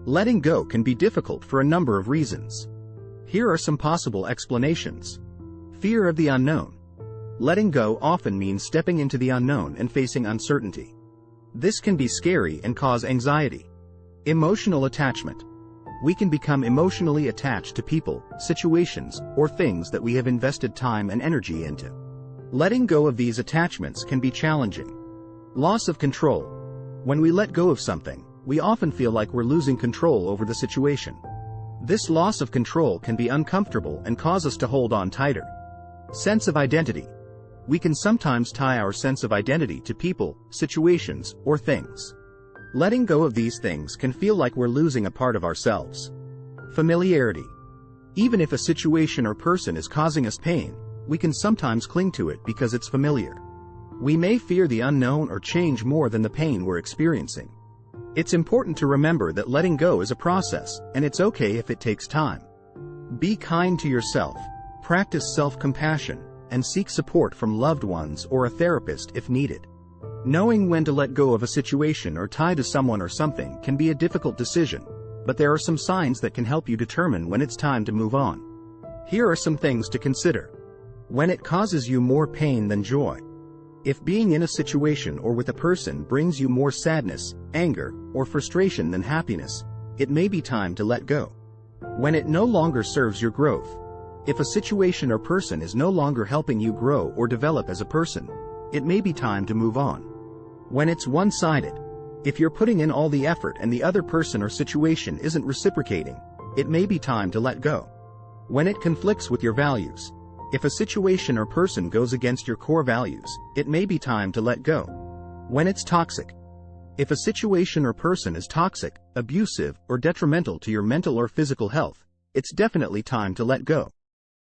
Letting go can be difficult for a number of reasons. Here are some possible explanations. Fear of the unknown. Letting go often means stepping into the unknown and facing uncertainty. This can be scary and cause anxiety. Emotional attachment. We can become emotionally attached to people, situations, or things that we have invested time and energy into. Letting go of these attachments can be challenging. Loss of control. When we let go of something, we often feel like we're losing control over the situation. This loss of control can be uncomfortable and cause us to hold on tighter. Sense of identity. We can sometimes tie our sense of identity to people, situations, or things. Letting go of these things can feel like we're losing a part of ourselves. Familiarity. Even if a situation or person is causing us pain, we can sometimes cling to it because it's familiar. We may fear the unknown or change more than the pain we're experiencing. It's important to remember that letting go is a process, and it's okay if it takes time. Be kind to yourself, practice self-compassion, and seek support from loved ones or a therapist if needed. Knowing when to let go of a situation or tie to someone or something can be a difficult decision, but there are some signs that can help you determine when it's time to move on. Here are some things to consider. When it causes you more pain than joy. If being in a situation or with a person brings you more sadness, anger, or frustration than happiness, it may be time to let go. When it no longer serves your growth. If a situation or person is no longer helping you grow or develop as a person, it may be time to move on. When it's one-sided. If you're putting in all the effort and the other person or situation isn't reciprocating, it may be time to let go. When it conflicts with your values. If a situation or person goes against your core values, it may be time to let go. When it's toxic. If a situation or person is toxic, abusive, or detrimental to your mental or physical health, it's definitely time to let go.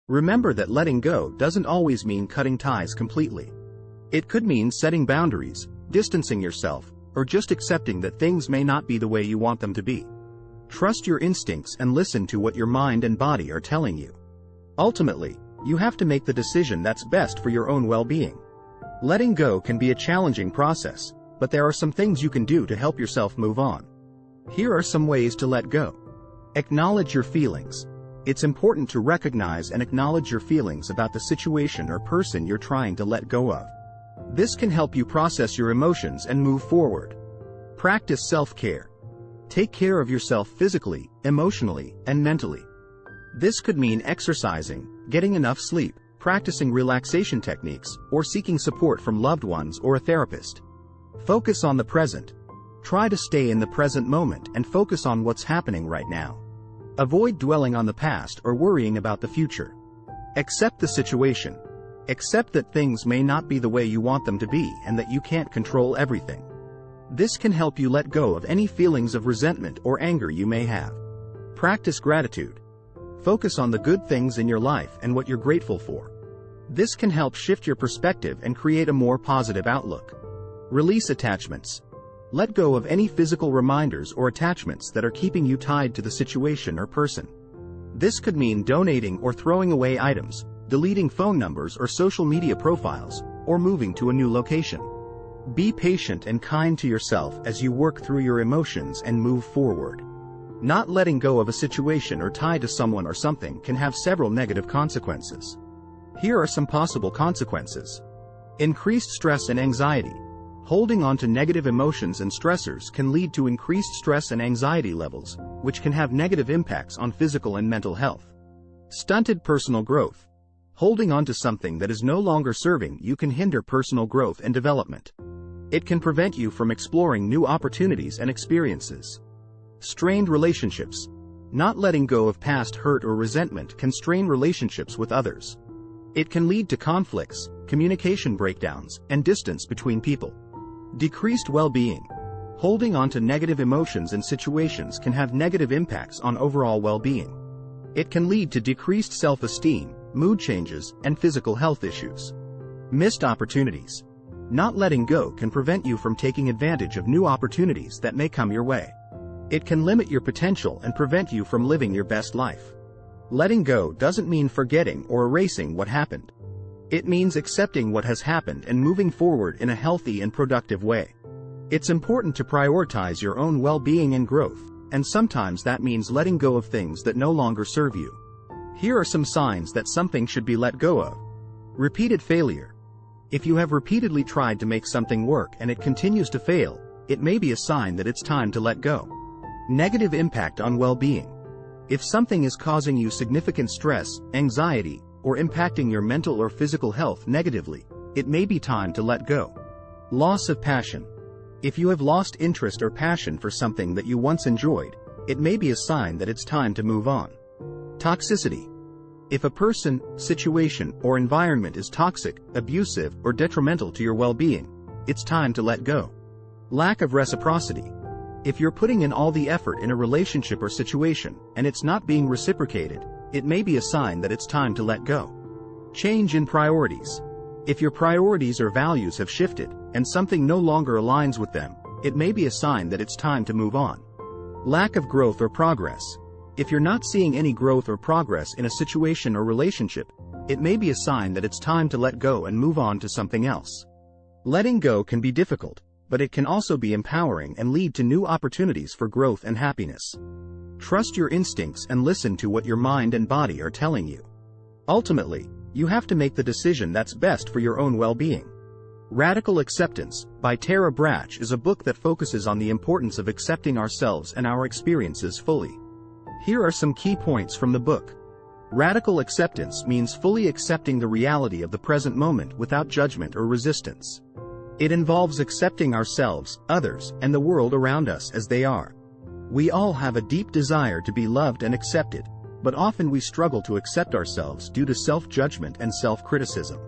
Remember that letting go doesn't always mean cutting ties completely. It could mean setting boundaries, distancing yourself, or just accepting that things may not be the way you want them to be. Trust your instincts and listen to what your mind and body are telling you. Ultimately, you have to make the decision that's best for your own well-being. Letting go can be a challenging process, but there are some things you can do to help yourself move on. Here are some ways to let go. Acknowledge your feelings. It's important to recognize and acknowledge your feelings about the situation or person you're trying to let go of. This can help you process your emotions and move forward. Practice self-care. Take care of yourself physically, emotionally, and mentally. This could mean exercising, getting enough sleep, practicing relaxation techniques, or seeking support from loved ones or a therapist. Focus on the present. Try to stay in the present moment and focus on what's happening right now. Avoid dwelling on the past or worrying about the future. Accept the situation. Accept that things may not be the way you want them to be and that you can't control everything. This can help you let go of any feelings of resentment or anger you may have. Practice gratitude. Focus on the good things in your life and what you're grateful for. This can help shift your perspective and create a more positive outlook. Release attachments. Let go of any physical reminders or attachments that are keeping you tied to the situation or person. This could mean donating or throwing away items, deleting phone numbers or social media profiles, or moving to a new location. Be patient and kind to yourself as you work through your emotions and move forward. Not letting go of a situation or tie to someone or something can have several negative consequences. Here are some possible consequences. Increased stress and anxiety. Holding on to negative emotions and stressors can lead to increased stress and anxiety levels, which can have negative impacts on physical and mental health. Stunted personal growth. Holding on to something that is no longer serving you can hinder personal growth and development. It can prevent you from exploring new opportunities and experiences. Strained relationships. Not letting go of past hurt or resentment can strain relationships with others. It can lead to conflicts, communication breakdowns, and distance between people. Decreased well-being. Holding on to negative emotions and situations can have negative impacts on overall well-being. It can lead to decreased self-esteem, mood changes, and physical health issues. Missed opportunities. Not letting go can prevent you from taking advantage of new opportunities that may come your way. It can limit your potential and prevent you from living your best life. Letting go doesn't mean forgetting or erasing what happened. It means accepting what has happened and moving forward in a healthy and productive way. It's important to prioritize your own well-being and growth, and sometimes that means letting go of things that no longer serve you. Here are some signs that something should be let go of. Repeated failure. If you have repeatedly tried to make something work and it continues to fail, it may be a sign that it's time to let go. Negative impact on well-being. If something is causing you significant stress, anxiety, or impacting your mental or physical health negatively, it may be time to let go. Loss of passion. If you have lost interest or passion for something that you once enjoyed, it may be a sign that it's time to move on. Toxicity. If a person, situation, or environment is toxic, abusive, or detrimental to your well-being, it's time to let go. Lack of reciprocity. If you're putting in all the effort in a relationship or situation, and it's not being reciprocated, it may be a sign that it's time to let go. Change in priorities. If your priorities or values have shifted, and something no longer aligns with them, it may be a sign that it's time to move on. Lack of growth or progress. If you're not seeing any growth or progress in a situation or relationship, it may be a sign that it's time to let go and move on to something else. Letting go can be difficult, but it can also be empowering and lead to new opportunities for growth and happiness. Trust your instincts and listen to what your mind and body are telling you. Ultimately, you have to make the decision that's best for your own well-being. Radical Acceptance, by Tara Brach, is a book that focuses on the importance of accepting ourselves and our experiences fully. Here are some key points from the book. Radical acceptance means fully accepting the reality of the present moment without judgment or resistance. It involves accepting ourselves, others, and the world around us as they are. We all have a deep desire to be loved and accepted, but often we struggle to accept ourselves due to self-judgment and self-criticism.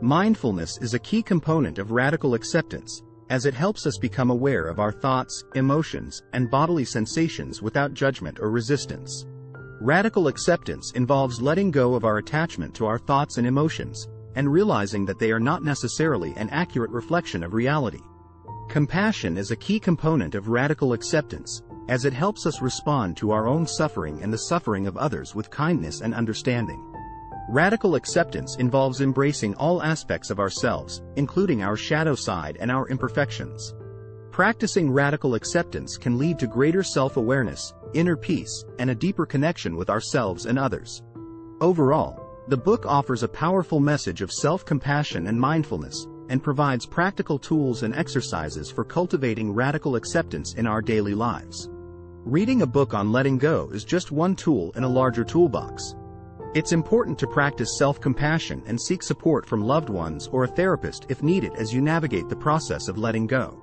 Mindfulness is a key component of radical acceptance, as it helps us become aware of our thoughts, emotions, and bodily sensations without judgment or resistance. Radical acceptance involves letting go of our attachment to our thoughts and emotions, and realizing that they are not necessarily an accurate reflection of reality. Compassion is a key component of radical acceptance, as it helps us respond to our own suffering and the suffering of others with kindness and understanding. Radical acceptance involves embracing all aspects of ourselves, including our shadow side and our imperfections. Practicing radical acceptance can lead to greater self-awareness, inner peace, and a deeper connection with ourselves and others. Overall, the book offers a powerful message of self-compassion and mindfulness, and provides practical tools and exercises for cultivating radical acceptance in our daily lives. Reading a book on letting go is just one tool in a larger toolbox. It's important to practice self-compassion and seek support from loved ones or a therapist if needed as you navigate the process of letting go.